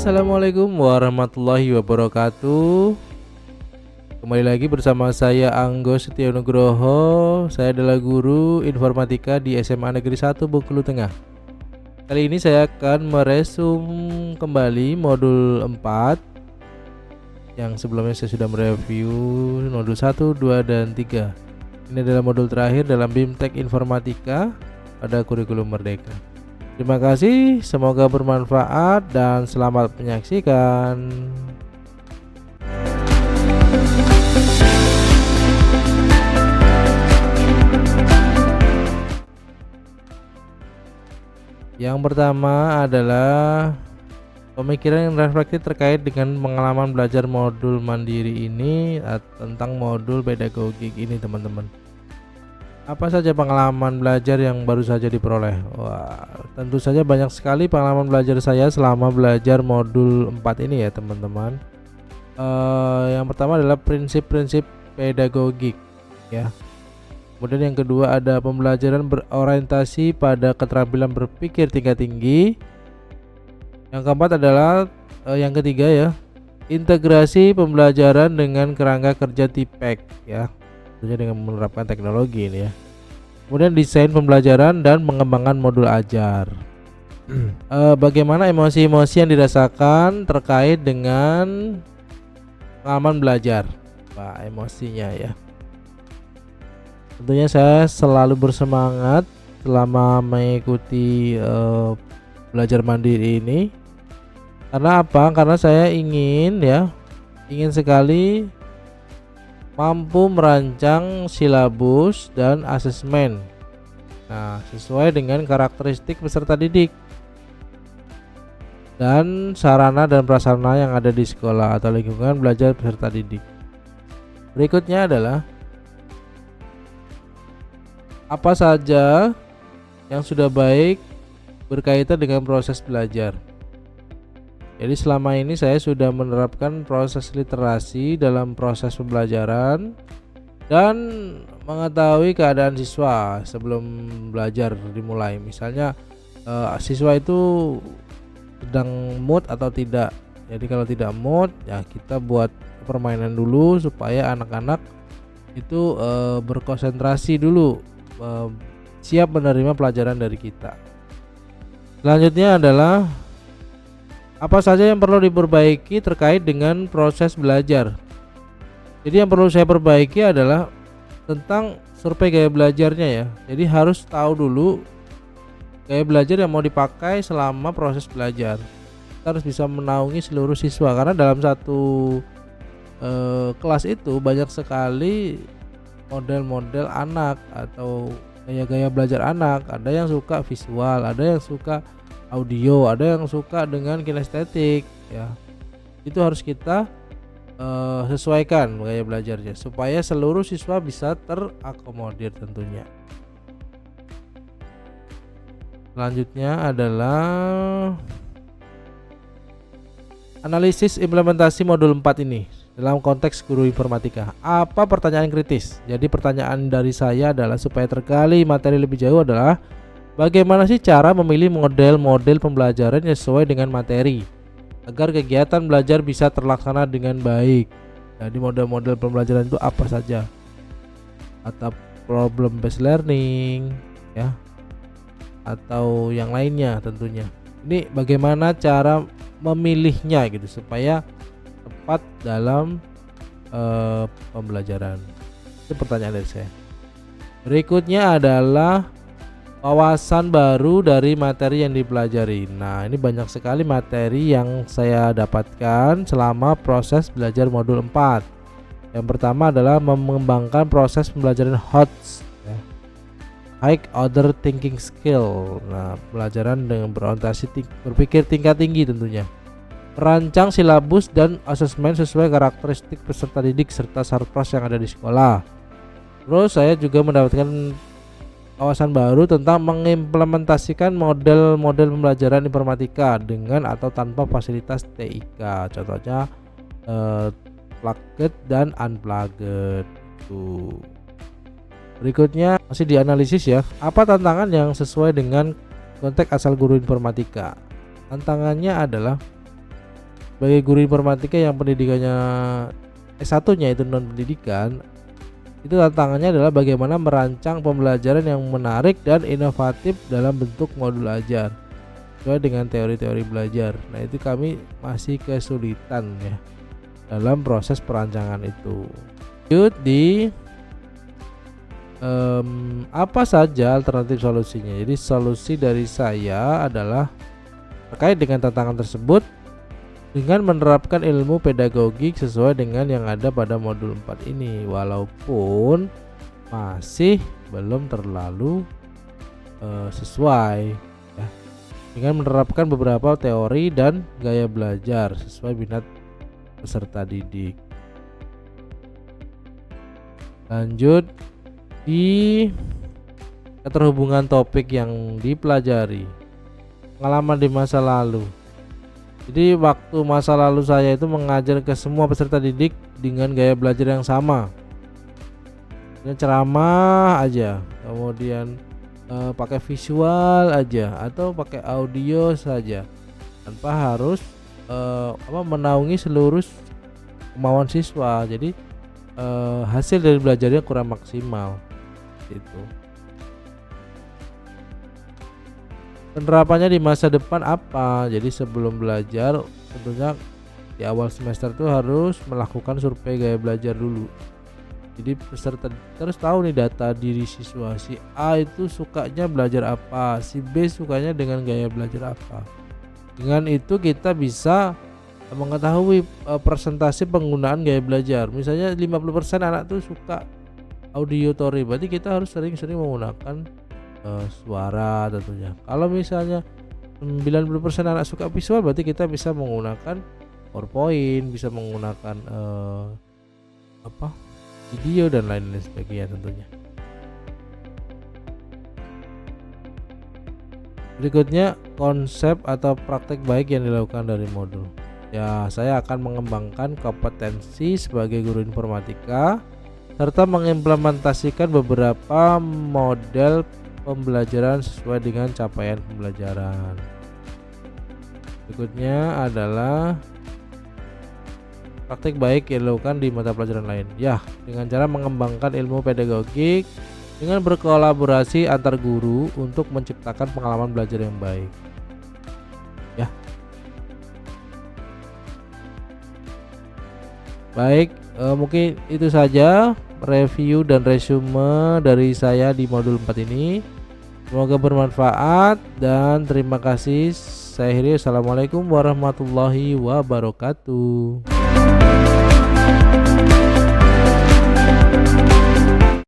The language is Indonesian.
Assalamualaikum warahmatullahi wabarakatuh. Kembali lagi bersama saya Anggo Setionugroho. Saya adalah guru informatika di SMA Negeri 1 Bengkulu Tengah. Kali ini saya akan meresum kembali modul 4 yang sebelumnya saya sudah mereview modul 1, 2, dan 3. Ini adalah modul terakhir dalam BIMTEK Informatika pada kurikulum Merdeka. Terima kasih, semoga bermanfaat dan selamat menyaksikan. Yang pertama adalah pemikiran yang reflektif terkait dengan pengalaman belajar modul mandiri ini tentang modul pedagogik ini, teman-teman. Apa saja pengalaman belajar yang baru saja diperoleh? Wah, tentu saja banyak sekali pengalaman belajar saya selama belajar modul 4 ini ya, teman-teman. Yang pertama adalah prinsip-prinsip pedagogik ya. Kemudian yang kedua ada pembelajaran berorientasi pada keterampilan berpikir tingkat tinggi. Yang keempat adalah yang ketiga ya, integrasi pembelajaran dengan kerangka kerja TIPEK ya, tentunya dengan menerapkan teknologi ini ya. Kemudian desain pembelajaran dan mengembangkan modul ajar. Bagaimana emosi-emosi yang dirasakan terkait dengan pengalaman belajar. Wah, emosinya ya. Tentunya saya selalu bersemangat selama mengikuti belajar mandiri ini. Karena apa? Karena saya ingin sekali mampu merancang silabus dan asesmen. Nah, sesuai dengan karakteristik peserta didik dan sarana dan prasarana yang ada di sekolah atau lingkungan belajar peserta didik. Berikutnya adalah apa saja yang sudah baik berkaitan dengan proses belajar. Jadi selama ini saya sudah menerapkan proses literasi dalam proses pembelajaran dan mengetahui keadaan siswa sebelum belajar dimulai. Misalnya siswa itu sedang mood atau tidak. Jadi kalau tidak mood ya kita buat permainan dulu supaya anak-anak itu berkonsentrasi dulu, siap menerima pelajaran dari kita. Selanjutnya adalah apa saja yang perlu diperbaiki terkait dengan proses belajar. Jadi yang perlu saya perbaiki adalah tentang survei gaya belajarnya ya. Jadi harus tahu dulu gaya belajar yang mau dipakai selama proses belajar. Kita harus bisa menaungi seluruh siswa karena dalam satu kelas itu banyak sekali model-model anak atau gaya-gaya belajar anak. Ada yang suka visual, ada yang suka audio, ada yang suka dengan kinestetik ya. Itu harus kita sesuaikan gaya belajarnya supaya seluruh siswa bisa terakomodir tentunya. Selanjutnya adalah analisis implementasi modul 4 ini dalam konteks guru informatika. Apa pertanyaan kritis? Jadi pertanyaan dari saya adalah supaya tergali materi lebih jauh adalah bagaimana sih cara memilih model-model pembelajaran yang sesuai dengan materi agar kegiatan belajar bisa terlaksana dengan baik. Jadi model-model pembelajaran itu apa saja? Atau problem based learning ya, atau yang lainnya tentunya. Ini bagaimana cara memilihnya gitu supaya tepat dalam pembelajaran. Itu pertanyaan dari saya. Berikutnya adalah wawasan baru dari materi yang dipelajari. Nah, ini banyak sekali materi yang saya dapatkan selama proses belajar modul 4. Yang pertama adalah mengembangkan proses pembelajaran HOTS ya. High Order Thinking Skill. Nah, pelajaran dengan berorientasi berpikir tingkat tinggi tentunya. Merancang silabus dan asesmen sesuai karakteristik peserta didik serta sarpras yang ada di sekolah. Terus saya juga mendapatkan wawasan baru tentang mengimplementasikan model-model pembelajaran informatika dengan atau tanpa fasilitas TIK. Contohnya plugged dan unplugged. Berikutnya masih dianalisis ya. Apa tantangan yang sesuai dengan konteks asal guru informatika? Tantangannya adalah Sebagai guru informatika yang pendidikannya S1-nya itu non pendidikan, itu tantangannya adalah bagaimana merancang pembelajaran yang menarik dan inovatif dalam bentuk modul ajar sesuai dengan teori-teori belajar. Nah, itu kami masih kesulitan ya dalam proses perancangan itu. Lanjut di apa saja alternatif solusinya. Jadi solusi dari saya adalah terkait dengan tantangan tersebut dengan menerapkan ilmu pedagogik sesuai dengan yang ada pada modul 4 ini, walaupun masih belum terlalu sesuai ya, dengan menerapkan beberapa teori dan gaya belajar sesuai minat peserta didik. Lanjut di keterhubungan topik yang dipelajari, pengalaman di masa lalu. Jadi waktu masa lalu saya itu mengajar ke semua peserta didik dengan gaya belajar yang sama, ceramah aja, kemudian pakai visual aja atau pakai audio saja, tanpa harus menaungi seluruh kemauan siswa. Jadi hasil dari belajarnya kurang maksimal gitu. Penerapannya di masa depan apa? Jadi sebelum belajar tentunya di awal semester itu harus melakukan survei gaya belajar dulu. Jadi peserta terus tahu nih data diri siswa. Si A itu sukanya belajar apa, si B sukanya dengan gaya belajar apa. Dengan itu kita bisa mengetahui persentase penggunaan gaya belajar. Misalnya 50% anak tuh suka auditory, berarti kita harus sering-sering menggunakan suara tentunya. Kalau misalnya 90% anak suka visual, berarti kita bisa menggunakan PowerPoint, bisa menggunakan video dan lain-lain sebagainya tentunya. Berikutnya konsep atau praktek baik yang dilakukan dari modul. Ya, saya akan mengembangkan kompetensi sebagai guru informatika serta mengimplementasikan beberapa model pembelajaran sesuai dengan capaian pembelajaran. Berikutnya adalah praktik baik yang dilakukan di mata pelajaran lain. Ya, dengan cara mengembangkan ilmu pedagogik dengan berkolaborasi antar guru untuk menciptakan pengalaman belajar yang baik. Ya. Baik, mungkin itu saja review dan resume dari saya di modul 4 ini. Semoga bermanfaat dan terima kasih. Saya akhiri. Assalamualaikum warahmatullahi wabarakatuh.